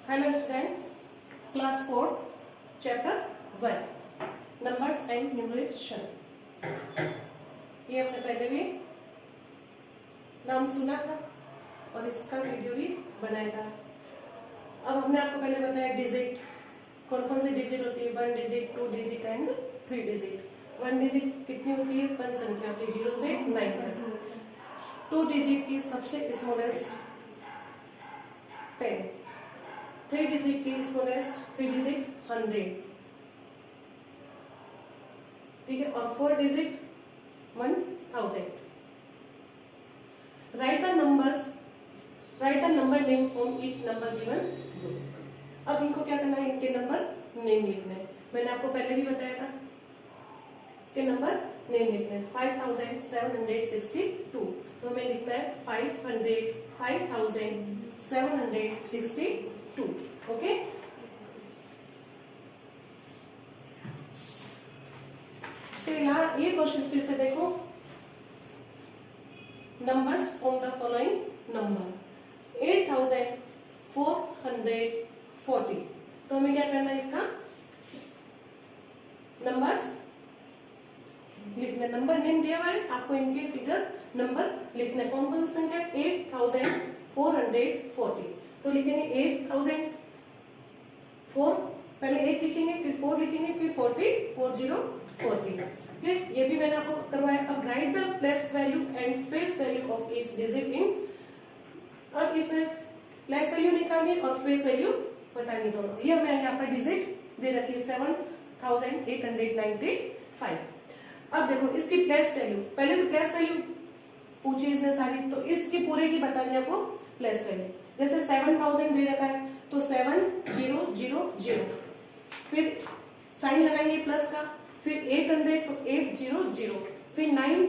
Hello students, class 4, chapter 1, numbers and numeration. ये हमने पहले भी नाम सुना था और इसका वीडियो भी बनाया था। अब हमने आपको पहले बताया डिजिट, कौन कौन सी डिजिट होती है, 1 digit, 2 digit and 3 digit. 1 digit कितनी होती है, 1 संख्या होती है 0 से 9 तक। 2 डिजिट की सबसे स्मॉलेस्ट 10, 3 डिजिट की स्मॉलेस्ट 3 डिजिट 100, ठीक है, और 4 digit 1000। Right the numbers, right the number name from each number given group. अब इनको क्या करना है, इनके नंबर नेम लिखना है। मैंने आपको पहले भी बताया था, इसके नंबर नेम लिखना है। 5762, तो हमें लिखना है 5762, ओके। यहाँ ये क्वेश्चन फिर से देखो, numbers from the following number 8440। तो हमें क्या करना है, इसका नंबर्स लिखना, नंबर नेम दिया हुआ है आपको, इनके फिगर नंबर लिखना है। कौन कौन सी संख्या, 8440। तो लिखेंगे 8004, पहले 8 लिखेंगे, फिर 4 लिखेंगे, फिर 40 ओके। ये भी मैंने आपको करवाया। अब right the place value and face value of each digit in. अब इसमें प्लेस वैल्यू निकालनी और फेस वैल्यू बतानी दोनों। ये हमें यहाँ पर डिजिट दे रखी है 7895। अब देखो इसकी प्लेस वैल्यू, पहले तो प्लेस वैल्यू पूछी इसने सारी, तो इसकी पूरे की बतानी है आपको प्लेस वैल्यू। जैसे 7000 दे रखा है तो 7000, फिर साइन लगाएंगे प्लस का, फिर 800 तो 800, फिर 90,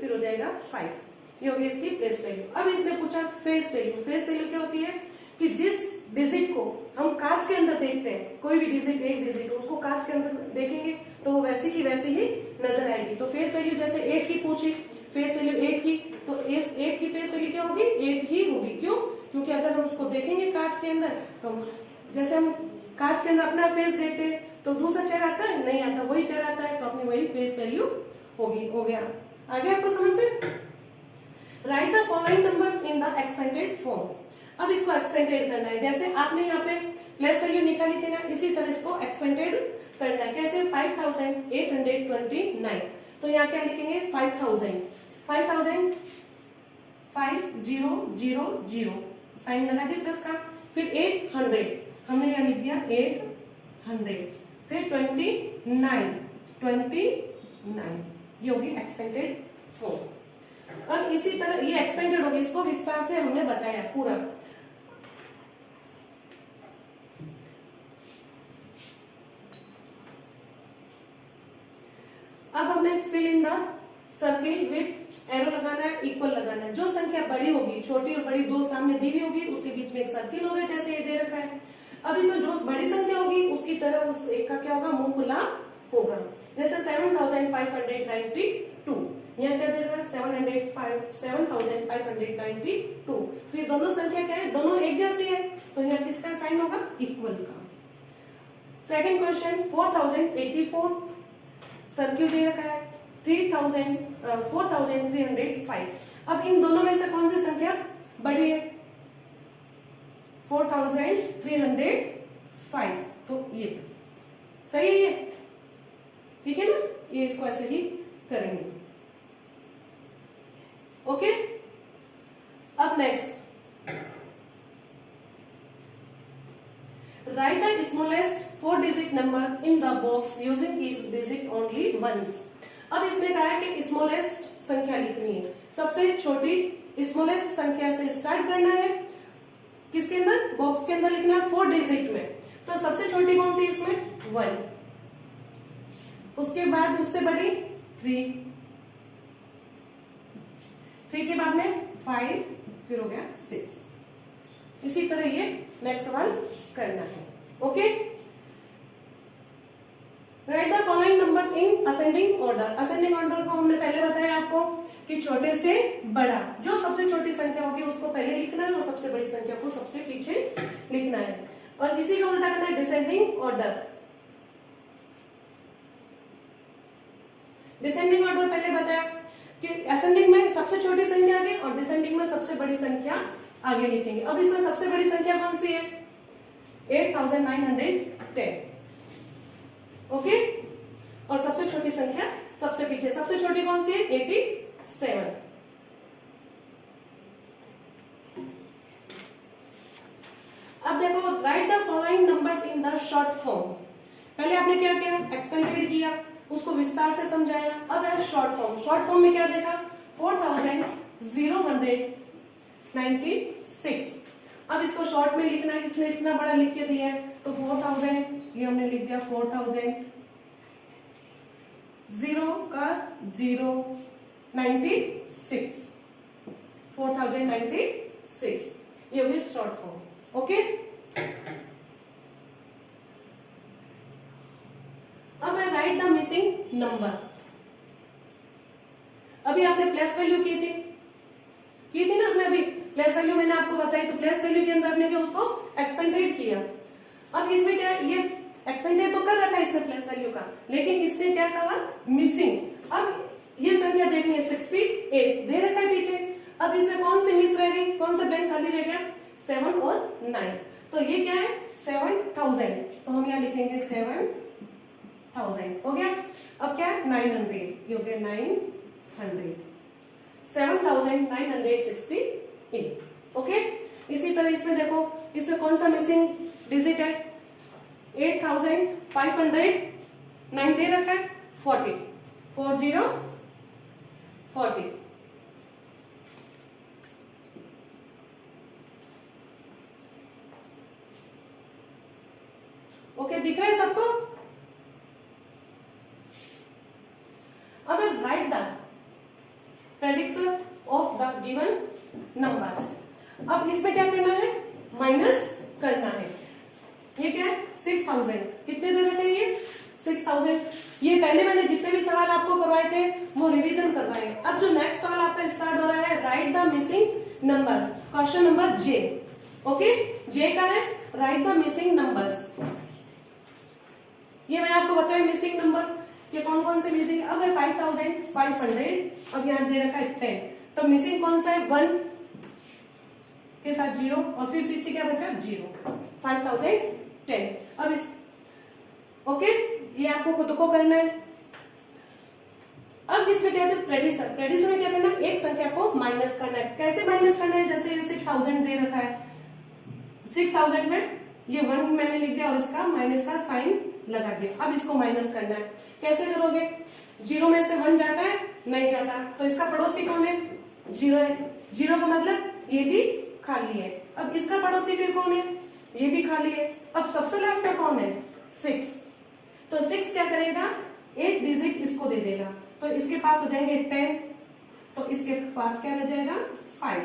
फिर हो जाएगा 5। ये हो गई इसकी प्लेस वैल्यू। अब इसने पूछा फेस वैल्यू। फेस वैल्यू क्या होती है कि जिस डिजिट को हम कांच के अंदर देखते हैं, कोई भी डिजिट, एक डिजिट उसको कांच के अंदर देखेंगे तो वो वैसी की वैसी ही नजर आएगी। तो फेस वैल्यू जैसे 8 की पूछी, फेस वैल्यू 8 की, तो इस 8 की फेस वैल्यू क्या होगी, 8 ही होगी। क्यों? क्योंकि अगर हम उसको देखेंगे कांच के अंदर, तो जैसे हम कांच के अंदर अपना फेस देखते हैं तो दूसरा चेहरा आता है, नहीं आता, वही चेहरा आता है, तो अपनी वही फेस वैल्यू होगी। हो गया आगे आपको समझ में। Right the following numbers in the expanded form. अब इसको एक्सपेंडेड करना है, जैसे आपने यहाँ पे प्लेस वैल्यू निकाली थी ना, इसी तरह इसको एक्सपेंडेड करना है। कैसे, 5829। तो यहाँ क्या लिखेंगे, 5000, 5000, साइन लगा दिया प्लस का, फिर 800, हमने यहाँ लिख दिया 800, फिर 29, ये होगी एक्सपेंडेड फॉर्म। अब इसी तरह ये एक्सपेंडेड होगी, इसको विस्तार से हमने बताया पूरा। अब हमने fill in the circle with arrow लगाना है, इक्वल लगाना है। जो संख्या बड़ी होगी, छोटी और बड़ी दो सामने दी हुई होगी, उसके बीच में एक सर्किल होगा, जैसे ये दे रखा है। अब इसमें जो बड़ी संख्या होगी उसकी तरह उस एक का क्या होगा, मुंह खुला होगा। जैसे 7592, यहाँ क्या दे रखा है, 7592। तो ये दोनों संख्या क्या है, दोनों एक जैसी है, तो यहाँ किसका साइन होगा, इक्वल का। सेकंड क्वेश्चन 4084, सर्किल दे रखा है 4305। अब इन दोनों में से कौन सी संख्या बड़ी है, 4305, तो ये सही है, ठीक है ना। ये इसको ऐसे ही करेंगे, ओके। अब next, write the smallest 4 digit number in the box using each digit only once. अब इसने कहा है कि स्मॉलेस्ट संख्या लिखनी है, सबसे छोटी स्मॉलेस्ट संख्या से स्टार्ट करना है। किसके अंदर, बॉक्स के अंदर लिखना है 4 डिजिट में। तो सबसे छोटी कौन सी इसमें, 1, उसके बाद उससे बड़ी 3 के बाद में 5, फिर हो गया 6। इसी तरह ये नेक्स्ट सवाल करना है, okay. Right the following numbers in ascending order. Ascending order को हमने पहले बताया आपको कि छोटे से बड़ा, जो सबसे छोटी संख्या होगी उसको पहले लिखना है और सबसे बड़ी संख्या को सबसे पीछे लिखना है। और इसी का उल्टा करना है डिसेंडिंग ऑर्डर। डिसेंडिंग ऑर्डर पहले बताया कि असेंडिंग में सबसे छोटी संख्या आगे और डिसेंडिंग में सबसे बड़ी संख्या आगे लिखेंगे। अब इसमें सबसे बड़ी संख्या कौन सी है? 8910। ओके, और सबसे छोटी संख्या सबसे पीछे, सबसे छोटी कौन सी है? 87। अब देखो, right the following numbers in the short form. पहले आपने क्या किया? एक्सपेंडेड किया, उसको विस्तार से समझाया। अब है शॉर्ट फॉर्म। शॉर्ट फॉर्म में क्या देखा? 4096। अब इसको शॉर्ट में लिखना है, इसने इतना बड़ा लिख के दिया है तो 4000, ये हमने लिख दिया 4000, 0 का 0, 96, 4096, ये हुई शॉर्ट फॉर्म। ओके, अब है राइट द मिसिंग नंबर। अभी आपने प्लस वैल्यू की थी ना आपने, अभी प्लस वैल्यू मैंने आपको बताई, तो प्लस वैल्यू के अंदर आपने क्या उसको एक्सपेंडेड किया। अब इसमें क्या है? ये एक्सपेंडेड तो कर रखा है इसने प्लस वैल्यू का, लेकिन इसने क्या कहा? मिसिंग। अब ये संख्या देखनी है 68 दे रखा है पीछे। अब इसमें कौन सी मिस रह गई? कौन सा ब्लैंक खाली रह गया? 7 और 9। तो ये क्या है? 7000, तो हम यहाँ लिखेंगे 7000। हो गया। अब क्या है? 900, ये हो गया 900, 7968। ओके, इसी तरह इसमें देखो, इसमें कौन सा मिसिंग डिजिट है? 8500, 9 दे रखा है, 40, 40। ओके, दिख रहा है सबको? अब right the prediction of the given numbers. अब इसमें क्या करना है? माइनस करना है। ये क्या है? 6000, कितने दे रखे? ये 6000। ये पहले मैंने जितने भी सवाल आपको करवाए थे वो रिवीजन करवाए। अब जो नेक्स्ट सवाल आपका स्टार्ट हो रहा है, write the missing numbers, question number J. Okay, J का है राइट द मिसिंग नंबर्स। ये मैंने आपको बताया मिसिंग नंबर कि कौन कौन से मिसिंग। अब है 5500, अब यहाँ दे रखा है 10, तो मिसिंग कौन सा है? 1 के साथ 0 और फिर पीछे क्या बचा? 0, 5010। अब इस ओके, ये आपको खुद को करना है। अब इसमें क्या है? प्रेडिक्शन। प्रेडिक्शन में क्या करना है? एक संख्या को माइनस करना है। कैसे माइनस करना है? जैसे 6000 दे रखा है, 6000 में ये 1 मैंने लिख दिया और इसका माइनस का साइन लगा दिया। अब इसको माइनस करना है। कैसे करोगे? 0 में से 1 जाता है? नहीं जाता, तो इसका पड़ोसी कौन है? 0 है। 0 का मतलब ये भी खाली है। अब इसका पड़ोसी फिर कौन है? ये भी खाली है। अब सबसे लास्ट में कौन है? 6। तो 6 क्या करेगा? एक डिजिट इसको दे देगा, तो इसके पास हो जाएंगे 10, तो इसके पास क्या रह जाएगा? 5।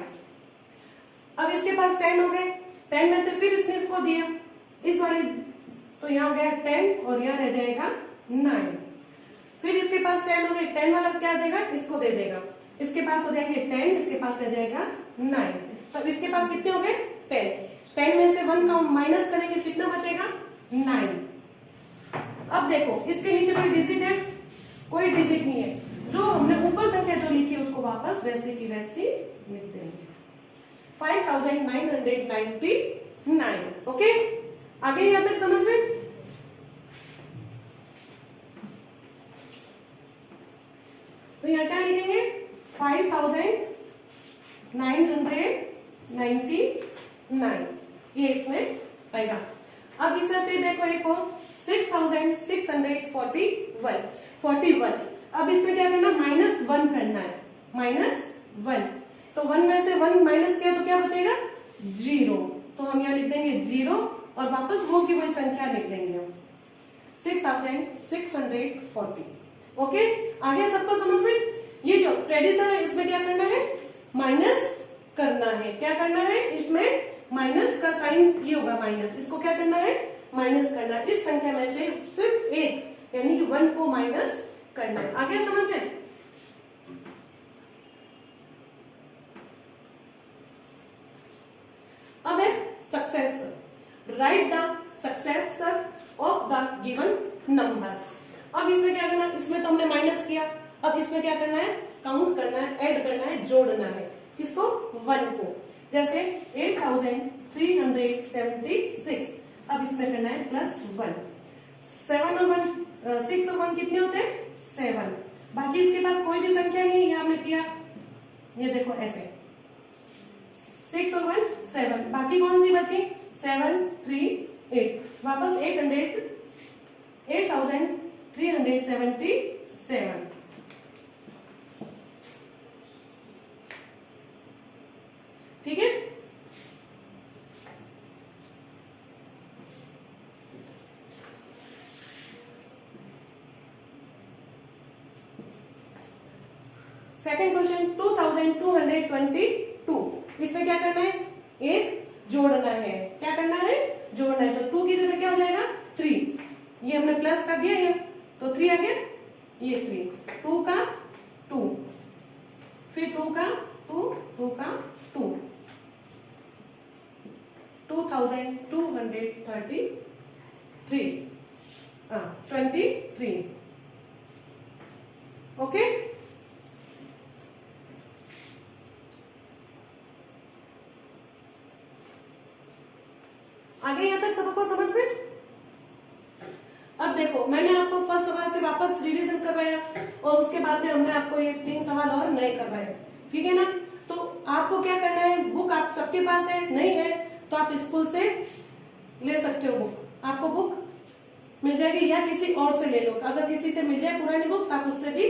अब इसके पास 10 हो गए, 10 में से फिर इसने इसको दिया इस वाली, तो यहाँ हो गया 10 और यहाँ रह जाएगा 9। फिर इसके पास 10 हो गए, 10 वाला क्या देगा? इसको दे देगा, इसके पास हो जाएंगे 10, इसके पास रह जाएगा 9। तो इसके पास कितने हो गए? 10 में से 1 का माइनस करेंगे, कितना बचेगा? 9। अब देखो, इसके नीचे कोई डिजिट है? कोई डिजिट नहीं है। जो हमने ऊपर संख्या जो लिखी उसको वापस वैसे की वैसी लिख देंगे, 5999। ओके, आगे यहां तक समझ में? तो यहाँ क्या लिखेंगे? 5999, ये इसमें आएगा। अब इसमें फिर देखो एक और 6641। अब इसमें क्या करना? -1 करना है, -1। तो 1 में से 1 माइनस किया तो क्या बचेगा? 0। तो हम यहाँ लिख देंगे 0 और वापस वो की वही संख्या लिख देंगे हम, 6640। ओके, आगे सबको समझ में? ये जो प्रेडिक्शन है इसमें क्या करना है? माइनस करना है। क्या करना है? इसमें माइनस का साइन ये होगा माइनस, इसको क्या करना है? माइनस करना है। इस संख्या में से सिर्फ एक यानी कि 1 को माइनस करना है। आगे समझ में? Successor, right the successor of the given numbers. अब इसमें क्या करना है, इसमें तो हमने माइनस किया, अब इसमें क्या करना है, काउंट करना है, ऐड करना है, जोड़ना है, किसको, 1 को। जैसे 8376, अब इसमें करना है +1, 7 और 1 6 और 1 कितने होते हैं, 7। बाकी इसके पास कोई भी संख्या नहीं है, ये हमने किया, ये देखो ऐसे 6 और 1 7, बाकी कौन सी बची, 7 3 8, वापस 8377। ठीक है, सेकंड क्वेश्चन 2222, इसमें क्या करना है, एक जोड़ना है, क्या करना है, जोड़ना है। तो 2 की जगह क्या हो जाएगा, 3, ये हमने प्लस कर दिया, ये तो 3 आ गया, ये 3, 2 का 2, फिर 2 का 2, 2 का 2, 2233 23। ओके, आगे यहां तक सबको समझ में। अब देखो, मैंने आपको फर्स्ट सवाल से वापस रिवीजन करवाया और उसके बाद में हमने आपको ये 3 सवाल और नए करवाए, ठीक है ना। तो आपको क्या करना है, बुक आप सबके पास है, नहीं है तो आप स्कूल से ले सकते हो बुक, आपको बुक मिल जाएगी या किसी और से ले लो, अगर किसी से मिल जाए पुरानी बुक्स आप उससे भी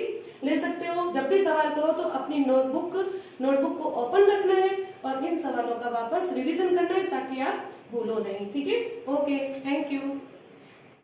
ले सकते हो। जब भी सवाल करो तो अपनी नोटबुक को ओपन रखना है और इन सवालों का वापस रिवीजन करना है ताकि आप भूलो नहीं, ठीक है। Okay, thank